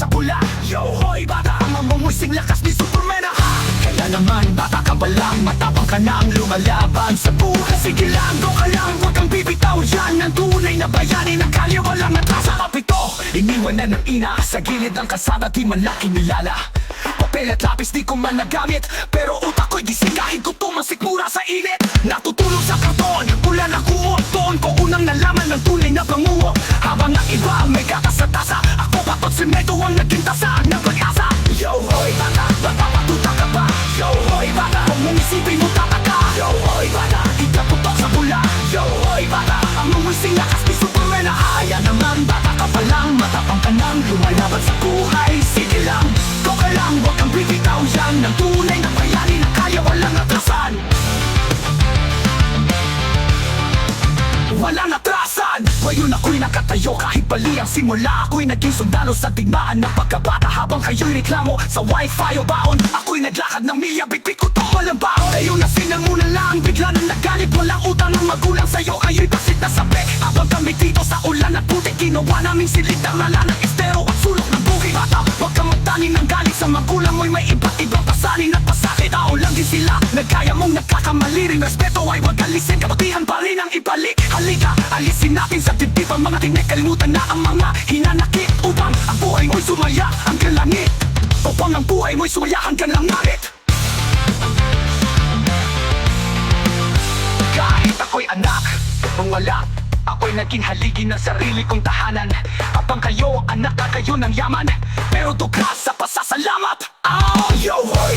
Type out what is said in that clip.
sa pula. Yo, hoy bata, ang mamumusing lakas ni Superman ha. Kaya naman bata ka pa lang, matapang ka na ang lumalaban sa buhay. Sige lang, go ka lang, huwag kang bibitaw dyan. Ang tunay na bayani ng kalye, walang atrasa. Kapito, iniwan na ng ina sa gilid ng kalsada, di man lang kinilala. Papel at lapis di ko man nagamit, pero utak ko'y gising kahit ko tumasikmura sa init. Natutulog sa karton, pula na kuot. Doon ko unang nalaman ng tunay na bangungo. Habang ang iba may gatas sa tasa, ako batot semento ang naging tasa ng pag-asa. Yo, hoy bata, mapapatuta ka ba? Yo, hoy bata, kung mong isipin mo tataka. Yo, hoy bata, ikaputok sa pula. Yo, hoy bata, ang mumusing lakas ni Superman na kaya naman. Bata ka pa lang, matapang ka nang lumalaban sa buhay. Sige lang, go ka lang, huwag kang bibitaw yan. Ng tunay na bayani na kaya walang atrasan. Walang atrasan. Ngayon ako'y nakatayo kahit bali ang simula. Ako'y naging sundalo sa digmaan ng pagkabata. Habang kayo'y reklamo sa wifi o baon, ako'y naglakad ng milya, bitbit ko tong walang baon. Ayun na sinamuna lang, bigla na nagalit. Walang utang ng magulang sa'yo, kayo'y basit na sabi. Habang kami dito sa ulan at putik, ginawa naming silid ang lala ng estero at sulok ng buki. Bata, huwag kang magtanin ng galing sa magulang mo'y may iba't ibang pasalin at pasakit. Tao lang din sila, nagkaya mong nagkakamali rin. Respeto ay wag alisin, kabutihan pa rin ang ibalik. Halika, alisin natin sa dibdib ang mga tinik. Kalimutan na ang mga hinanakit, upang ang buhay mo'y sumaya hanggang langit. Upang ang buhay mo'y sumaya hanggang langit. Kahit ako'y anak, wala, ako'y naging haligi ng sarili kong tahanan. Habang kayo, anak ka kayo ng yaman, pero duga sa pasasalamat. Oh, yo, hoy,